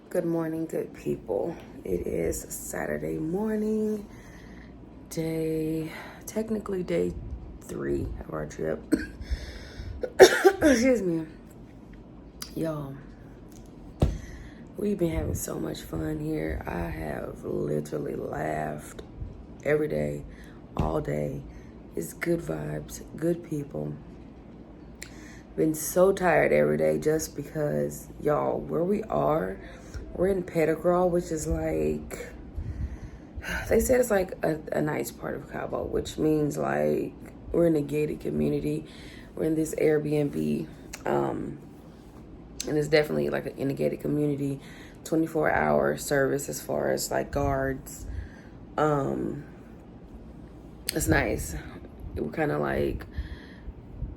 Good morning, good people. It is Saturday morning, technically day 3 of our trip. Excuse me. Y'all, we've been having so much fun here. I have literally laughed every day, all day. It's good vibes, good people. Been so tired every day just because, y'all, where we are, we're in Pettigrew, which is like, they said it's like a nice part of Cabo, which means like we're in a gated community. We're in this Airbnb, and it's definitely like in a gated community, 24-hour service as far as like guards. It's nice. We're kind of like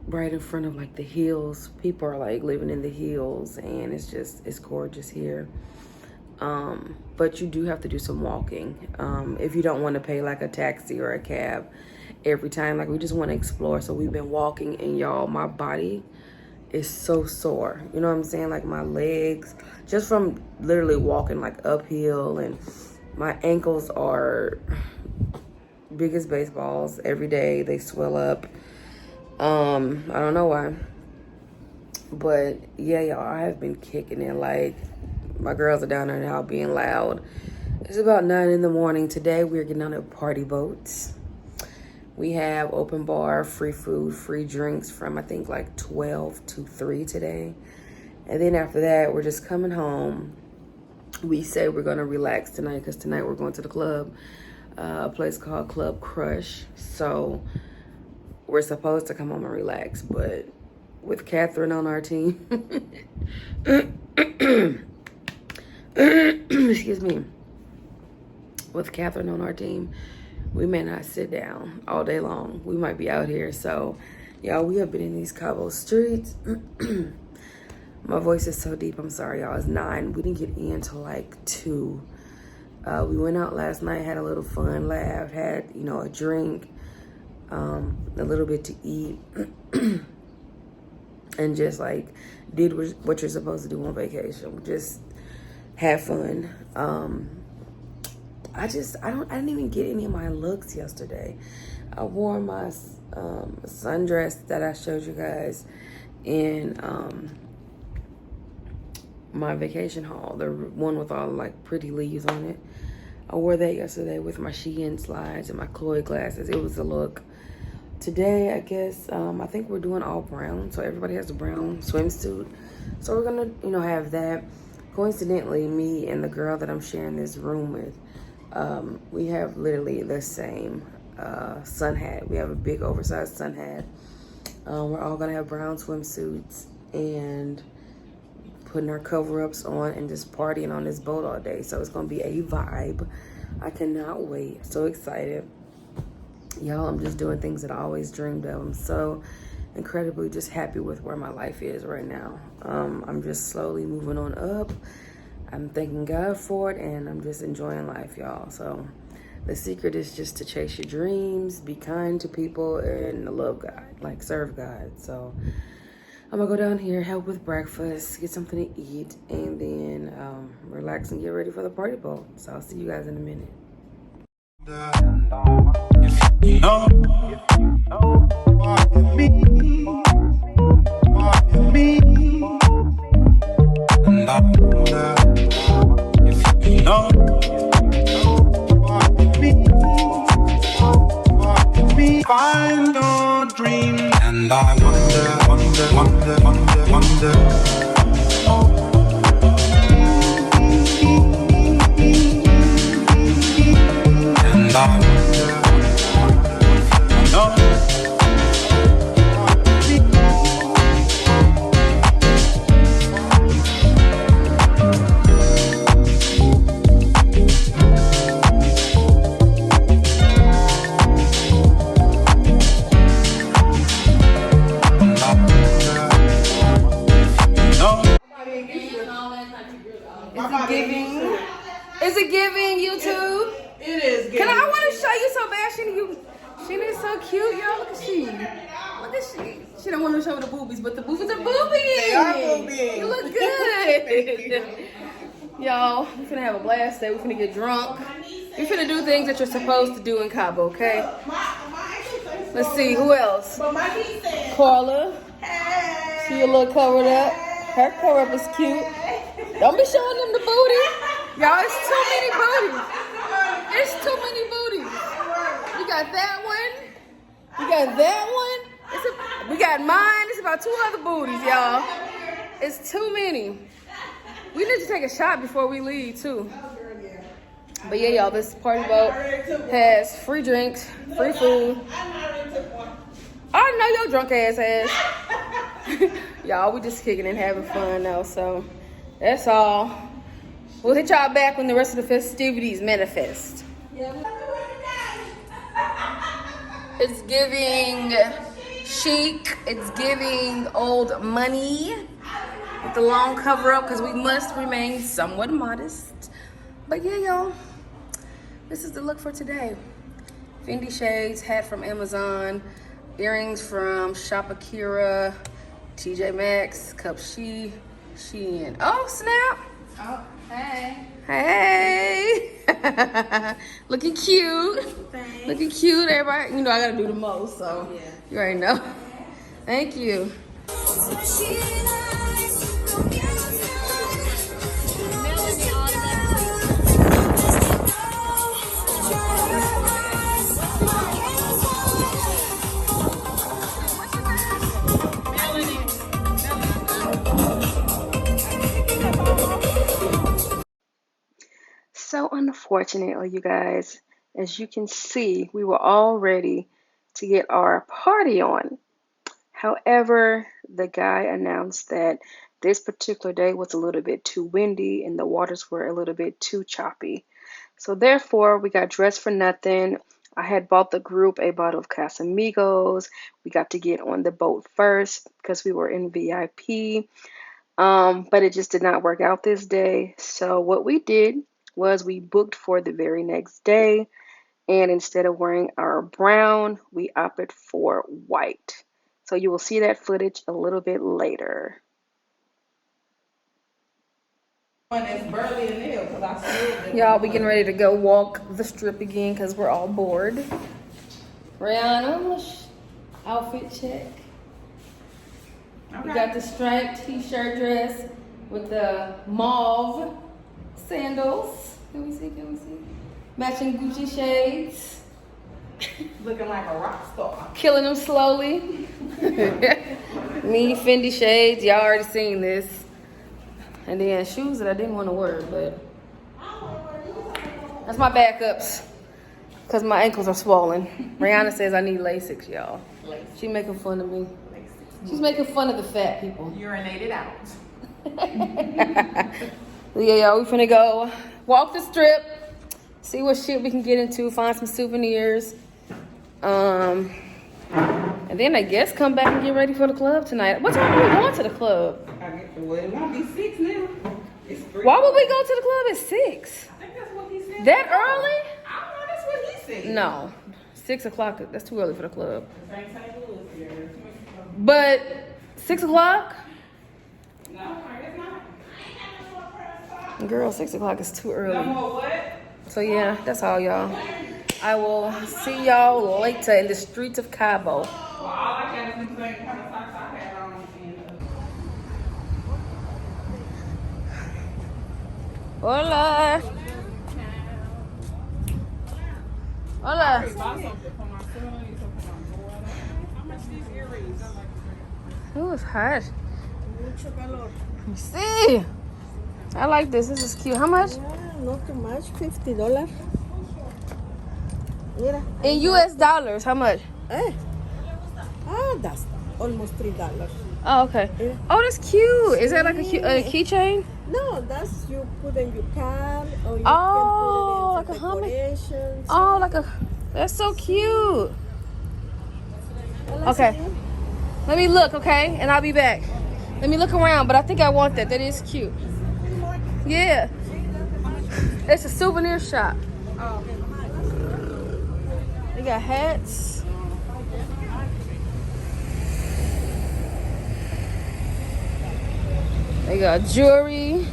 right in front of like the hills. People are like living in the hills, and it's gorgeous here. But you do have to do some walking if you don't want to pay like a taxi or a cab every time. Like, we just want to explore. So we've been walking, and y'all, my body is so sore. You know what I'm saying? Like, my legs, just from literally walking like uphill, and my ankles are big as baseballs every day. They swell up. I don't know why. But yeah, y'all, I have been kicking it. Like, my girls are down there now being loud. It's about 9 in the morning. Today we're getting on a party boat. We have open bar, free food, free drinks from I think like 12 to 3 today. And then after that, we're just coming home. We say we're gonna relax tonight because tonight we're going to the club, a place called Club Crush. So we're supposed to come home and relax, but with Catherine on our team, excuse me, with Catherine on our team, we may not sit down all day long. We might be out here. So, y'all, we have been in these Cabo streets. My voice is so deep. I'm sorry, y'all. It's 9. We didn't get in till like 2. We went out last night, had a little fun, laughed, had, a drink, a little bit to eat, and just like did what you're supposed to do on vacation. Just have fun. I didn't even get any of my looks yesterday. I wore my sundress that I showed you guys in my vacation haul, the one with all like pretty leaves on it. I wore that yesterday with my Shein slides and my Chloe glasses. It was a look. Today, I guess, I think we're doing all brown, so everybody has a brown swimsuit. So we're gonna, have that. Coincidentally, me and the girl that I'm sharing this room with, we have literally the same sun hat. We have a big oversized sun hat. We're all gonna have brown swimsuits and putting our cover-ups on and just partying on this boat all day. So it's gonna be a vibe. I cannot wait. So excited. Y'all, I'm just doing things that I always dreamed of. I'm so incredibly just happy with where my life is right now. I'm just slowly moving on up. I'm thanking God for it, and I'm just enjoying life, y'all. So the secret is just to chase your dreams, be kind to people, and love God, like serve God. So I'm gonna go down here, help with breakfast, get something to eat, and then relax and get ready for the party boat. So I'll see you guys in a minute. Find your dream, and I wonder. And I Is it giving YouTube? It is giving. Can I want to show you so bad. She is so cute, y'all. Look at she. Look at she. She don't want to show the boobies, but the boobies are boobies. They are boobies. You look good. Y'all, we're finna have a blast day. We're finna get drunk. We're finna do things that you're supposed to do in Cabo, okay? Let's see, who else? Carla. She a little covered up. Her cover up is cute. Don't be showing them the booty. Y'all, it's too many booties. It's too many booties. We got that one. We got that one. We got mine. It's about 2 other booties, y'all. It's too many. We need to take a shot before we leave, too. But yeah, y'all, this party boat has free drinks, free food. I already know your drunk ass. Y'all, we just kicking and having fun now, so that's all. We'll hit y'all back when the rest of the festivities manifest. It's giving chic. It's giving old money with the long cover up because we must remain somewhat modest. But yeah, y'all, this is the look for today. Fendi shades, hat from Amazon, earrings from Shop Akira, TJ Maxx, cup Shein. Oh, snap. Oh, hey. Hey. Looking cute. Thanks. Looking cute. Everybody, you know I gotta do the most, so Yeah. you already know. Thank you. So unfortunately, you guys, as you can see, we were all ready to get our party on. However, the guy announced that this particular day was a little bit too windy and the waters were a little bit too choppy. So therefore, we got dressed for nothing. I had bought the group a bottle of Casamigos. We got to get on the boat first because we were in VIP. But it just did not work out this day. So what we did was we booked for the very next day. And instead of wearing our brown, we opted for white. So you will see that footage a little bit later. Y'all, we getting ready to go walk the strip again because we're all bored. Rihanna, outfit check. Okay. We got the striped t-shirt dress with the mauve sandals. Can we see? Matching Gucci shades. Looking like a rock star. Killing them slowly. Me, Fendi shades. Y'all already seen this. And then shoes that I didn't want to wear, but that's my backups. Because my ankles are swollen. Rihanna says I need Lasix, y'all. She making fun of me. She's making fun of the fat people. Urinate it out. Yeah, y'all, we finna go walk the strip, see what shit we can get into, find some souvenirs. And then I guess come back and get ready for the club tonight. What time are we going to the club? Well, it won't be 6 now. It's 3. Why would we go to the club at 6? I think that's what he said. That early? I don't know, that's what he said. No. 6 o'clock, that's too early for the club. St. Louis here. But 6 o'clock? No, I guess not. Girl, 6 o'clock is too early. No more what? So yeah, that's all, y'all. I will see y'all later in the streets of Cabo. Well, all I got is the same kind of socks I had on. Hola. Hola. Oh, it's hot. Let me see. I like this. This is cute. How much? Yeah, not too much. $50. Mira. In US dollars, how much? That's almost $3. Oh, okay. Yeah. Oh, that's cute. Is that like a keychain? No, that's you put in your car or you Oh, can put it in like a decorations. Oh, like a. That's so cute. Okay. Let me look, okay? And I'll be back. Let me look around, but I think I want that. That is cute. Yeah. It's a souvenir shop. They got hats. They got jewelry.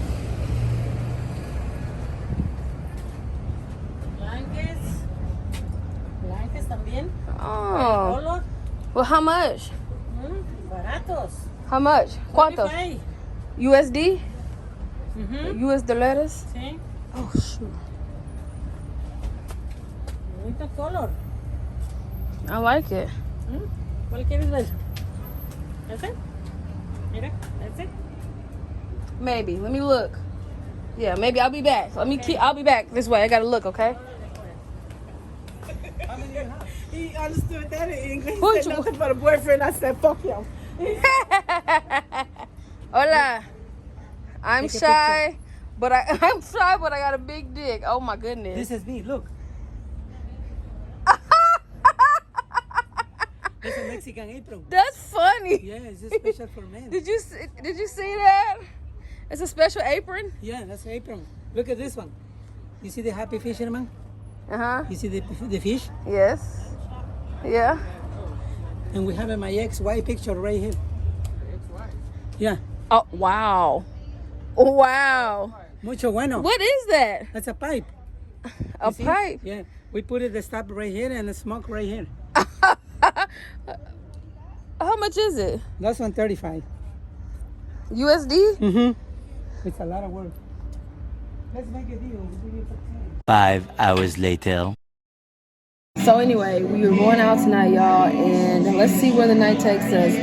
Oh. Color. Well, how much? Baratos. How much? ¿Cuánto? 45. USD? Mhm. US dollars? Sí. Oh, shoot. Bonito color. I like it. ¿Cuál quieres ver? ¿Ese? Mira, ese. Maybe. Let me look. Yeah, maybe I'll be back. I'll be back this way. I gotta look, okay? He understood that in English. Who He said you- nothing but a boyfriend. I said, fuck him. Hola. I'm Take a shy, but I'm shy, but I got a big dick. Oh my goodness. This is me, look. It's a Mexican apron. That's funny. Yeah, it's just special for men. Did you see that? It's a special apron. Yeah, that's an apron. Look at this one. You see the happy fisherman? Uh-huh. You see the fish? Yes. Yeah. And we have my ex-wife picture right here. Yeah, Oh, wow. Wow. mucho bueno. What is that? That's a pipe. A You see? pipe. Yeah, we put it the stop right here and the smoke right here. How much is it? That's 135. USD? Mm-hmm. It's a lot of work. Let's make a deal. We'll do it for 10. 5 hours later. So anyway, we are going out tonight, y'all, and let's see where the night takes us.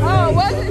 Oh, was it?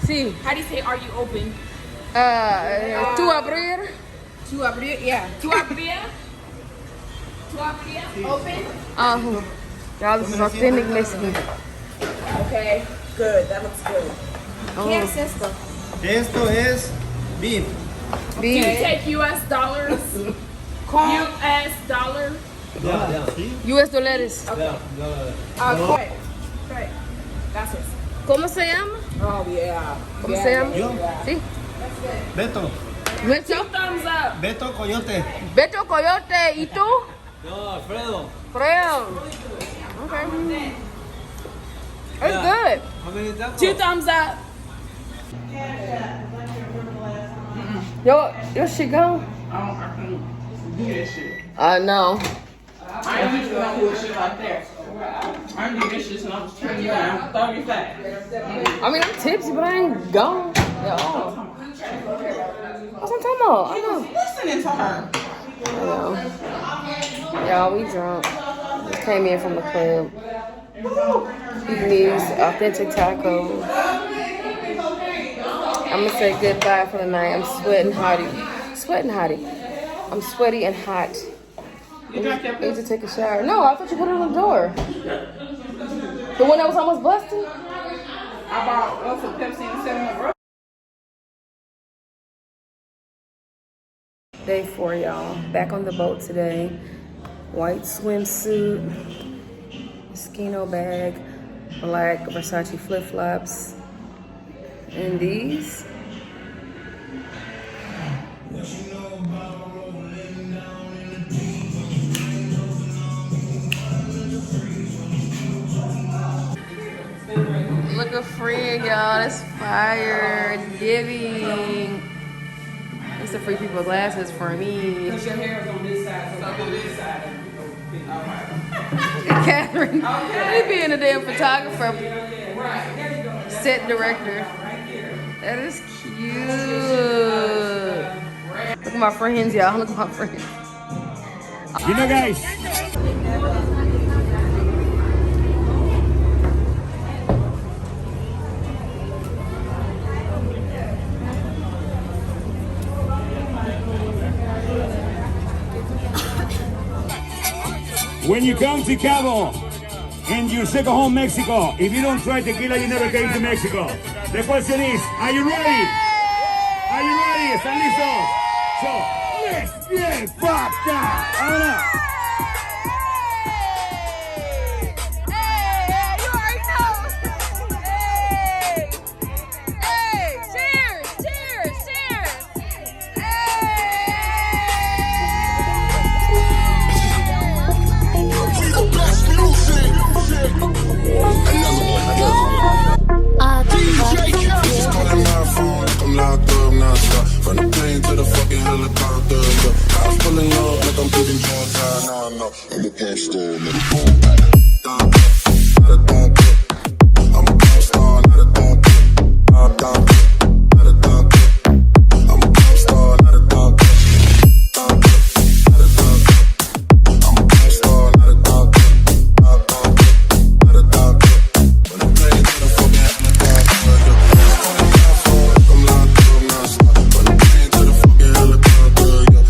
Sí. How do you say, are you open? ¿Tú abrir? To abrir, yeah. To abrir? To abrir? Open? Y'all, this is authentic Mexican. Okay, good. That looks good. Oh, Esto es beef. Do you beef. take US dollars? US dollar? US dólares. Correct. Correct. Gracias. ¿Cómo se llama? Oh, yeah. ¿Cómo se llama? Yo, Sí. Beto. Beto. Thumbs up. Beto Coyote. Beto Coyote. ¿Y tú? No, Alfredo. Fredo. Okay. It's good. How many tacos? 2 thumbs up. Your shit gone? I can't do that shit. I know. I ain't usually don't do shit like that. I do this shit since I was 29. I'm 35. I mean, I'm tipsy, but I ain't gone at all. That's what I'm talking about. I know. Listening to her. I know. Y'all, we drunk. Just came in from the club. Eating these authentic tacos. I'm gonna say goodbye for the night. I'm sweating hottie. Sweating hottie. I'm sweaty and hot. I need to take a shower. No, I thought you put it on the door. The one that was almost busted? I bought us a Pepsi and 7-Up. day 4, y'all. Back on the boat today. White swimsuit, Moschino bag, black Versace flip-flops, and these. Look at free, y'all. That's fire. Giving. It's a free people glasses for me. Because your hair is on this side, so on this side. Alright. Catherine. They being a damn photographer. Right, there you go. Set director. Right here. That is cute. Look at my friends, y'all. Look at my friends. You know, guys. When you come to Cabo and you second home Mexico, if you don't try tequila, you never came to Mexico. The question is, are you ready? Are you ready? ¿Están listos? So, let's get fucked up. Ahora. From the plane to the fucking helicopter, yeah. I was pulling up like I'm giving drugs. Now I know I'm a pop star, I'm a I'm a pop star, not a doctor. I'm a doctor, not a doctor. I'm a pop star, not a doctor. Doctor, not a doctor. I'm a pop star, not a doctor. Doctor, not a doctor. From the plane to the fucking helicopter, yeah.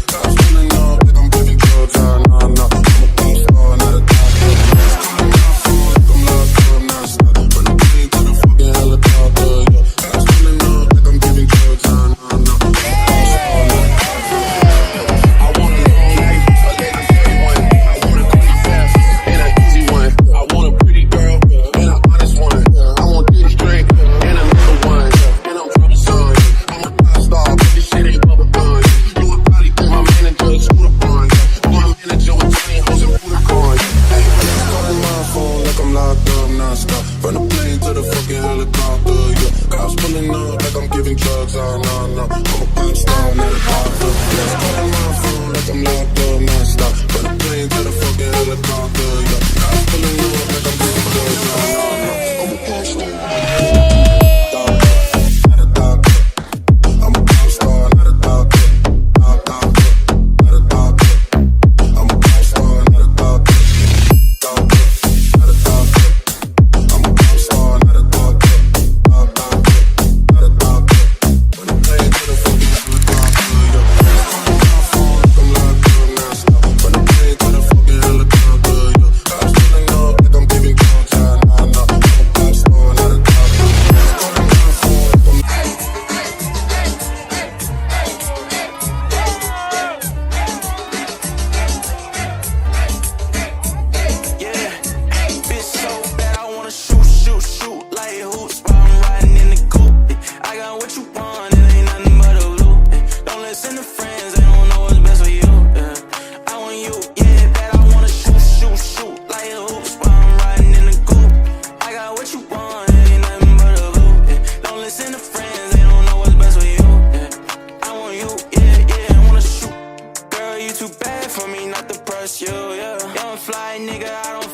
I'm locked up, now stop. you, yeah. Young fly nigga, I don't